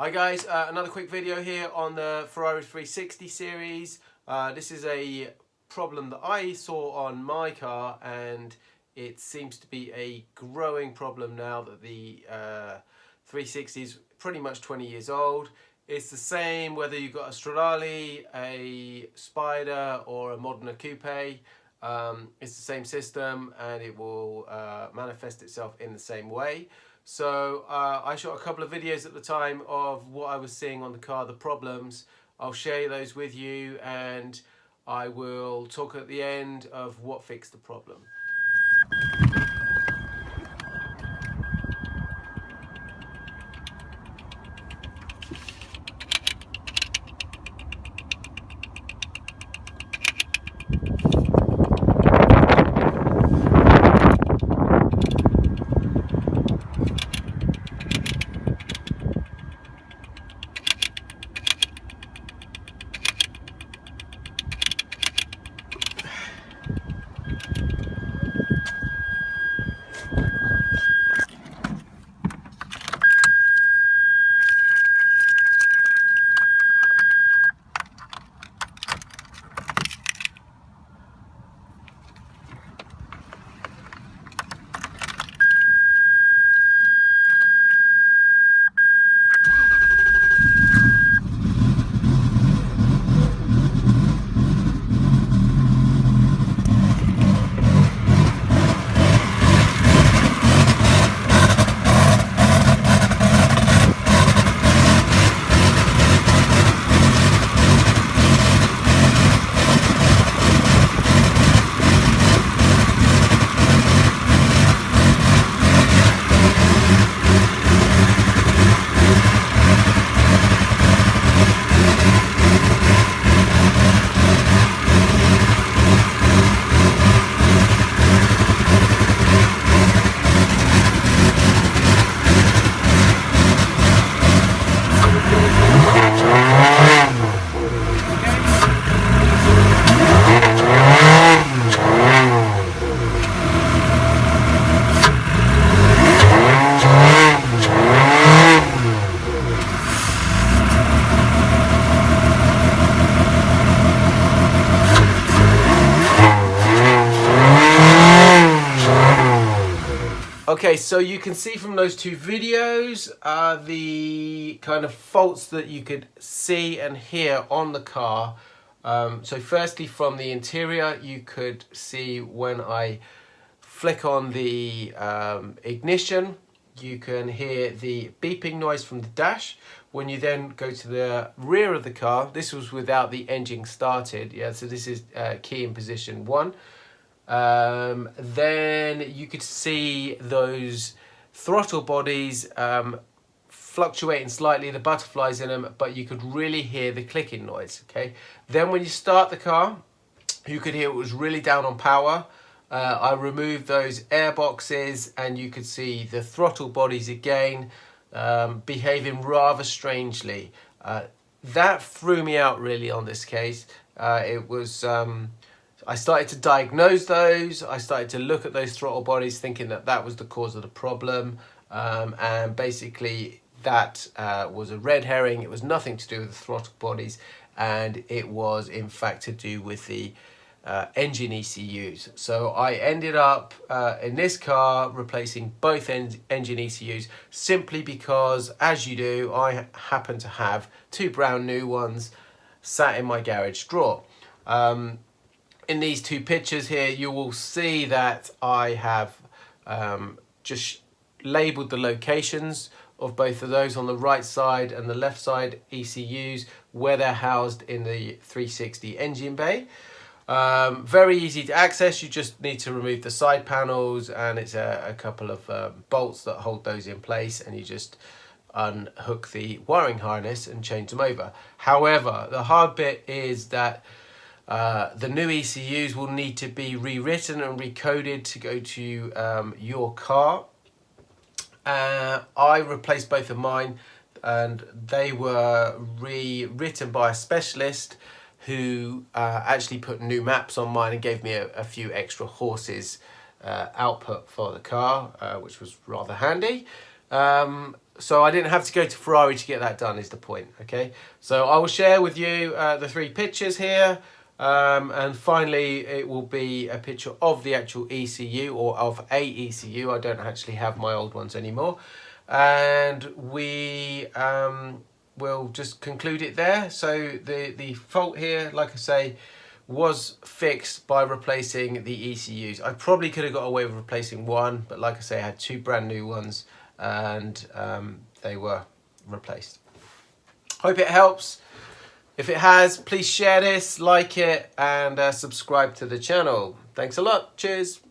Hi guys, another quick video here on the Ferrari 360 series. This is a problem that I saw on my car, and it seems to be a growing problem now that the 360 is pretty much 20 years old. It's the same whether you've got a Stadale, a Spider or a Modena coupe. It's the same system, and it will manifest itself in the same way. So I shot a couple of videos at the time of what I was seeing on the car, the problems. I'll share those with you, and I will talk at the end of what fixed the problem. Okay, so you can see from those two videos the kind of faults that you could see and hear on the car. So firstly, from the interior, you could see when I flick on the ignition, you can hear the beeping noise from the dash. When you then go to the rear of the car, this was without the engine started. Yeah, so this is key in position 1. Then you could see those throttle bodies fluctuating slightly, the butterflies in them, but you could really hear the clicking noise. Okay. Then when you start the car, you could hear it was really down on power. I removed those air boxes, and you could see the throttle bodies again behaving rather strangely. That threw me out really on this case. It was I started to diagnose those. I started to look at those throttle bodies, thinking that that was the cause of the problem. And basically that was a red herring. It was nothing to do with the throttle bodies, and it was in fact to do with the engine ECUs. So I ended up in this car replacing both engine ECUs, simply because, as you do, I happen to have two brand new ones sat in my garage drawer. In these two pictures here, you will see that I have just labelled the locations of both of those on the right side and the left side ECUs, where they're housed in the 360 engine bay. Very easy to access. You just need to remove the side panels, and it's a couple of bolts that hold those in place, and you just unhook the wiring harness and change them over. However, the hard bit is that the new ECUs will need to be rewritten and recoded to go to your car. I replaced both of mine, and they were rewritten by a specialist who actually put new maps on mine and gave me a few extra horses output for the car, which was rather handy. So I didn't have to go to Ferrari to get that done, is the point, okay? So I will share with you the 3 pictures here, and finally it will be a picture of the actual ECU, or of a ECU. I don't actually have my old ones anymore. And we will just conclude it there. So the fault here, like I say, was fixed by replacing the ECUs. I probably could have got away with replacing one, but like I say, I had 2 brand new ones, and they were replaced. Hope it helps. If it has, please share this, like it, and subscribe to the channel. Thanks a lot. Cheers.